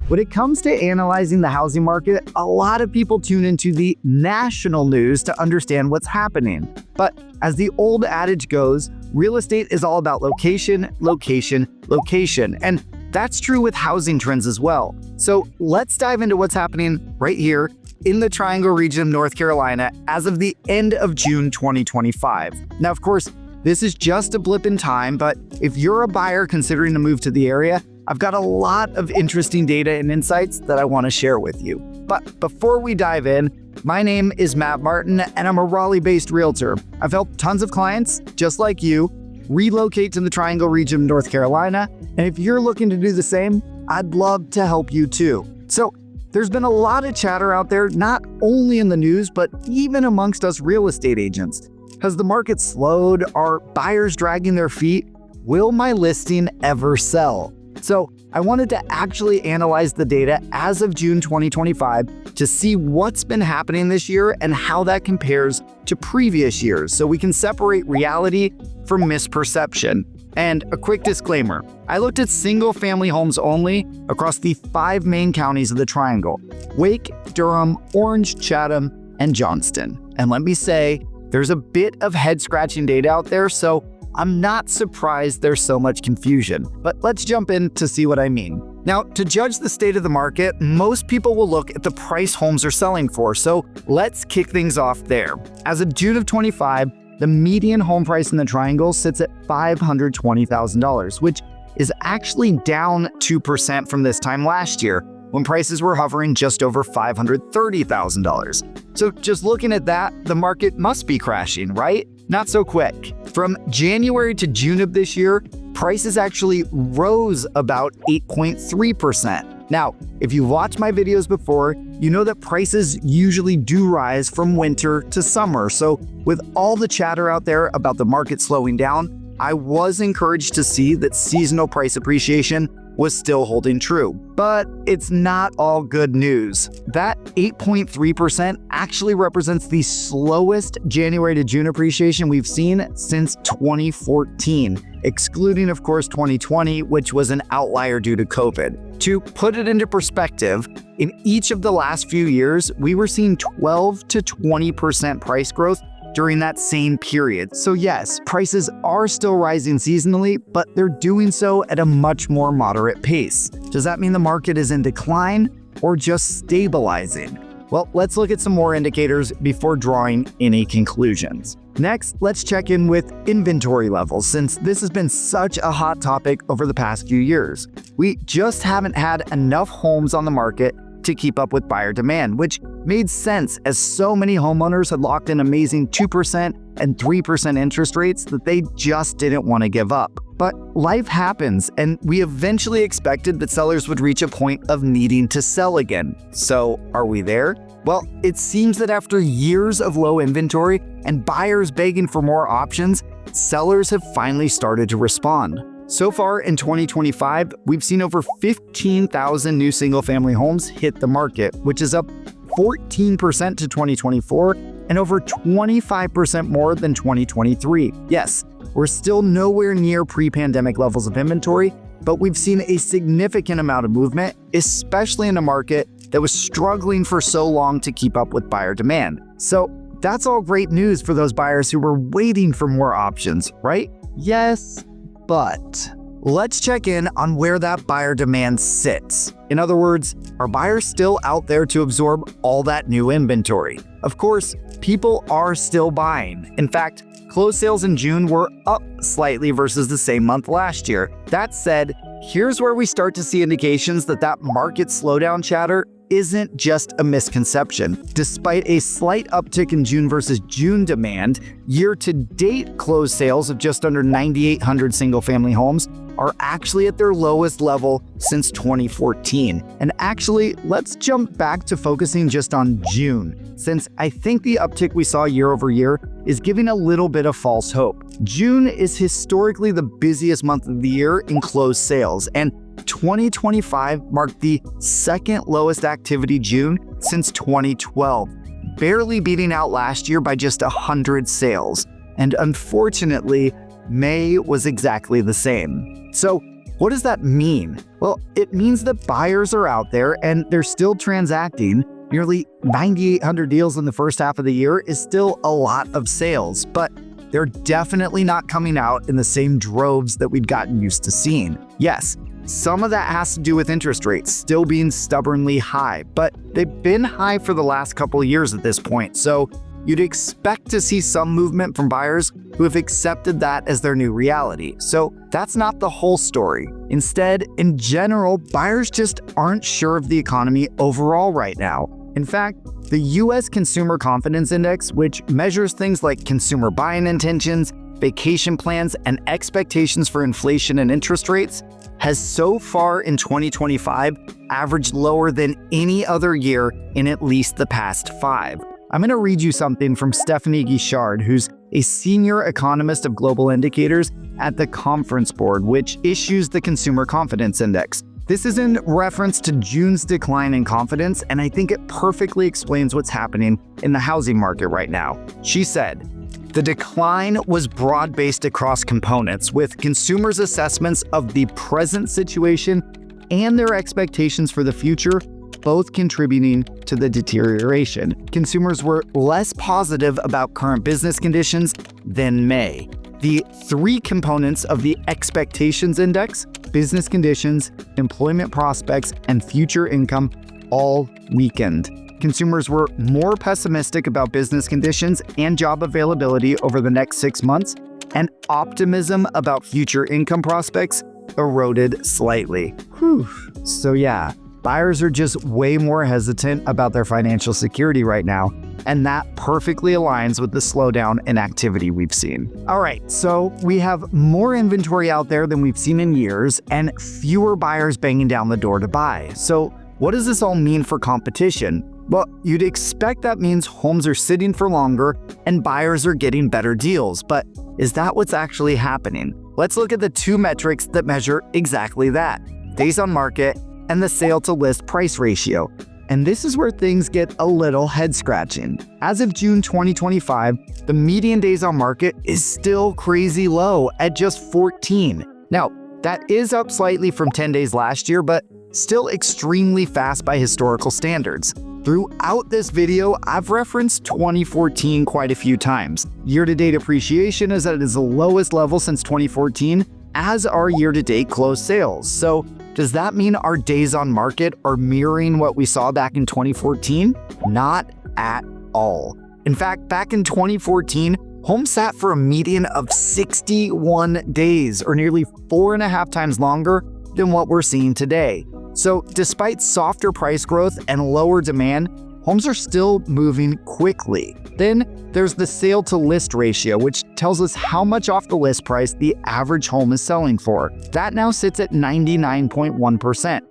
When it comes to analyzing the housing market, a lot of people tune into the national news to understand what's happening. But as the old adage goes, real estate is all about location, location, location. And that's true with housing trends as well. So let's dive into what's happening right here in the Triangle region of North Carolina as of the end of June 2025. Now, of course, this is just a blip in time, but if you're a buyer considering to move to the area, I've got a lot of interesting data and insights that I want to share with you. But before we dive in, my name is Matt Martin, and I'm a Raleigh-based realtor. I've helped tons of clients, just like you, relocate to the Triangle region of North Carolina, and if you're looking to do the same, I'd love to help you too. So there's been a lot of chatter out there, not only in the news, but even amongst us real estate agents. Has the market slowed? Are buyers dragging their feet? Will my listing ever sell? So I wanted to actually analyze the data as of June 2025 to see what's been happening this year and how that compares to previous years, so we can separate reality from misperception. And a quick disclaimer, I looked at single-family homes only across the 5 main counties of the Triangle: Wake, Durham, Orange, Chatham, and Johnston. And let me say, there's a bit of head-scratching data out there, so I'm not surprised there's so much confusion. But let's jump in to see what I mean. Now, to judge the state of the market, most people will look at the price homes are selling for, so let's kick things off there. As of June of 25, the median home price in the Triangle sits at $520,000, which is actually down 2% from this time last year, when prices were hovering just over $530,000. So just looking at that, the market must be crashing, right? Not so quick. From January to June of this year, prices actually rose about 8.3%. Now, if you've watched my videos before, you know that prices usually do rise from winter to summer. So with all the chatter out there about the market slowing down, I was encouraged to see that seasonal price appreciation was still holding true. But it's not all good news. That 8.3% actually represents the slowest January to June appreciation we've seen since 2014, excluding, of course, 2020, which was an outlier due to COVID. To put it into perspective, in each of the last few years, we were seeing 12 to 20% price growth during that same period. So yes, prices are still rising seasonally, but they're doing so at a much more moderate pace. Does that mean the market is in decline or just stabilizing? Well, let's look at some more indicators before drawing any conclusions. Next, let's check in with inventory levels, since this has been such a hot topic over the past few years. We just haven't had enough homes on the market to keep up with buyer demand, which made sense as so many homeowners had locked in amazing 2% and 3% interest rates that they just didn't want to give up. But life happens, and we eventually expected that sellers would reach a point of needing to sell again. So are we there? Well, it seems that after years of low inventory and buyers begging for more options, sellers have finally started to respond. So far in 2025, we've seen over 15,000 new single-family homes hit the market, which is up 14% to 2024 and over 25% more than 2023. Yes, we're still nowhere near pre-pandemic levels of inventory, but we've seen a significant amount of movement, especially in a market that was struggling for so long to keep up with buyer demand. So that's all great news for those buyers who were waiting for more options, right? Yes, but let's check in on where that buyer demand sits. In other words, are buyers still out there to absorb all that new inventory? Of course, people are still buying. In fact, closed sales in June were up slightly versus the same month last year. That said, here's where we start to see indications that that market slowdown chatter isn't just a misconception. Despite a slight uptick in June versus June demand, year-to-date closed sales of just under 9,800 single-family homes are actually at their lowest level since 2014. And actually, let's jump back to focusing just on June, since I think the uptick we saw year over year is giving a little bit of false hope. June is historically the busiest month of the year in closed sales, and 2025 marked the second lowest activity June since 2012, barely beating out last year by just 100 sales. And unfortunately, May was exactly the same. So what does that mean? Well, it means that buyers are out there and they're still transacting. Nearly 9,800 deals in the first half of the year is still a lot of sales, but they're definitely not coming out in the same droves that we'd gotten used to seeing. Yes, some of that has to do with interest rates still being stubbornly high, but they've been high for the last couple of years at this point, so you'd expect to see some movement from buyers who have accepted that as their new reality. So that's not the whole story. Instead, in general, buyers just aren't sure of the economy overall right now. In fact, the U.S. Consumer Confidence Index, which measures things like consumer buying intentions, vacation plans, and expectations for inflation and interest rates, has so far in 2025 averaged lower than any other year in at least the past 5. I'm going to read you something from Stephanie Guichard, who's a senior economist of global indicators at the Conference Board, which issues the Consumer Confidence Index. This is in reference to June's decline in confidence, and I think it perfectly explains what's happening in the housing market right now. She said, "The decline was broad-based across components, with consumers' assessments of the present situation and their expectations for the future both contributing to the deterioration. Consumers were less positive about current business conditions than May. The 3 components of the expectations index, business conditions, employment prospects, and future income, all weakened. Consumers were more pessimistic about business conditions and job availability over the next 6 months, and optimism about future income prospects eroded slightly." So yeah, buyers are just way more hesitant about their financial security right now, and that perfectly aligns with the slowdown in activity we've seen. All right, so we have more inventory out there than we've seen in years, and fewer buyers banging down the door to buy. So what does this all mean for competition? Well, you'd expect that means homes are sitting for longer and buyers are getting better deals, but is that what's actually happening? Let's look at the 2 metrics that measure exactly that: days on market and the sale to list price ratio. And this is where things get a little head-scratching. As of June 2025, the median days on market is still crazy low at just 14. Now, that is up slightly from 10 days last year, but still extremely fast by historical standards. Throughout this video, I've referenced 2014 quite a few times. Year-to-date appreciation is at its lowest level since 2014, as are year-to-date closed sales. So does that mean our days on market are mirroring what we saw back in 2014? Not at all. In fact, back in 2014, homes sat for a median of 61 days, or nearly 4.5 times longer than what we're seeing today. So despite softer price growth and lower demand, homes are still moving quickly. Then there's the sale to list ratio, which tells us how much off the list price the average home is selling for. That now sits at 99.1%,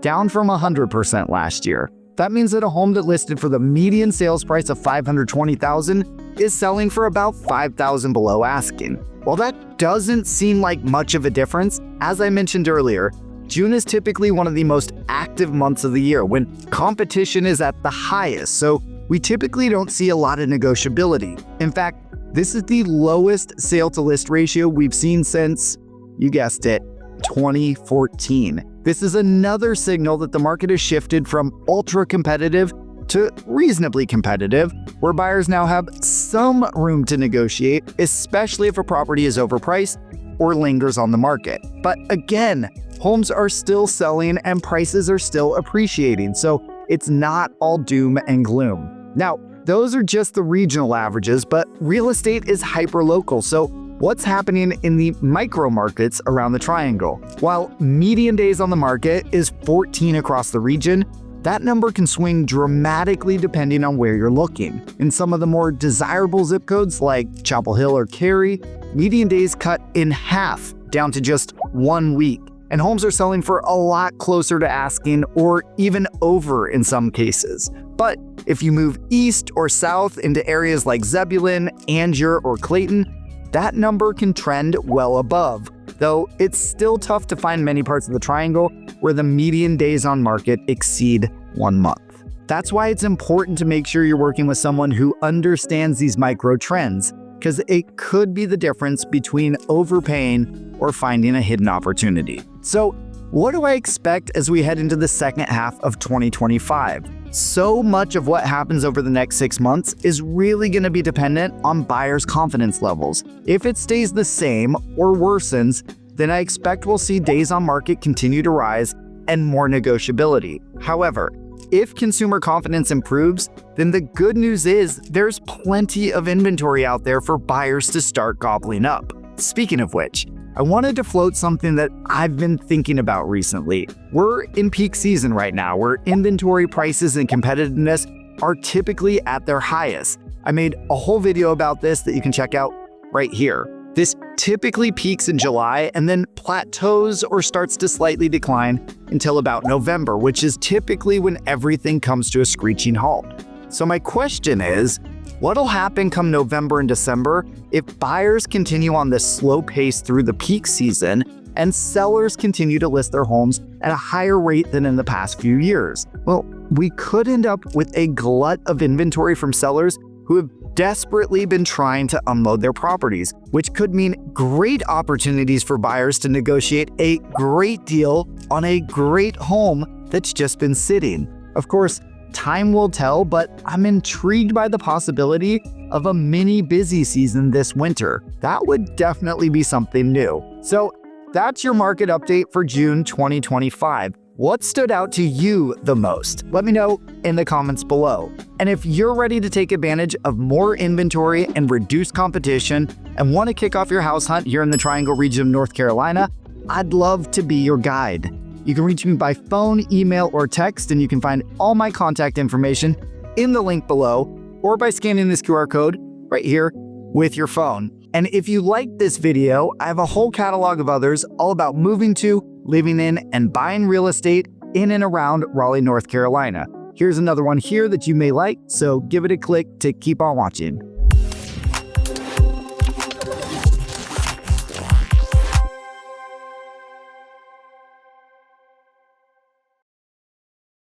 down from 100% last year. That means that a home that listed for the median sales price of $520,000 is selling for about $5,000 below asking. While that doesn't seem like much of a difference, as I mentioned earlier, June is typically one of the most active months of the year when competition is at the highest, so we typically don't see a lot of negotiability. In fact, this is the lowest sale to list ratio we've seen since, you guessed it, 2014. This is another signal that the market has shifted from ultra competitive to reasonably competitive, where buyers now have some room to negotiate, especially if a property is overpriced or lingers on the market. But again, homes are still selling and prices are still appreciating, so it's not all doom and gloom. Now, those are just the regional averages, but real estate is hyper-local, so what's happening in the micro markets around the triangle? While median days on the market is 14 across the region, that number can swing dramatically depending on where you're looking. In some of the more desirable zip codes like Chapel Hill or Cary, median days cut in half, down to just 1 week. And homes are selling for a lot closer to asking, or even over in some cases. But if you move east or south into areas like Zebulon, Angier, or Clayton, that number can trend well above, though it's still tough to find many parts of the triangle where the median days on market exceed 1 month. That's why it's important to make sure you're working with someone who understands these micro trends, because it could be the difference between overpaying or finding a hidden opportunity. So, what do I expect as we head into the second half of 2025? So much of what happens over the next 6 months is really going to be dependent on buyers' confidence levels. If it stays the same or worsens, then I expect we'll see days on market continue to rise and more negotiability. However, if consumer confidence improves, then the good news is there's plenty of inventory out there for buyers to start gobbling up. Speaking of which, I wanted to float something that I've been thinking about recently. We're in peak season right now, where inventory prices and competitiveness are typically at their highest. I made a whole video about this that you can check out right here. This typically peaks in July and then plateaus or starts to slightly decline until about November, which is typically when everything comes to a screeching halt. So my question is, what'll happen come November and December if buyers continue on this slow pace through the peak season and sellers continue to list their homes at a higher rate than in the past few years? Well, we could end up with a glut of inventory from sellers who have desperately been trying to unload their properties, which could mean great opportunities for buyers to negotiate a great deal on a great home that's just been sitting. Of course, time will tell, but I'm intrigued by the possibility of a mini busy season this winter. That would definitely be something new. So that's your market update for June 2025. What stood out to you the most? Let me know in the comments below. And if you're ready to take advantage of more inventory and reduced competition and want to kick off your house hunt here in the Triangle region of North Carolina, I'd love to be your guide. You can reach me by phone, email, or text, and you can find all my contact information in the link below or by scanning this QR code right here with your phone. And if you liked this video, I have a whole catalog of others all about moving to, living in, and buying real estate in and around Raleigh, North Carolina. Here's another one here that you may like, so give it a click to keep on watching.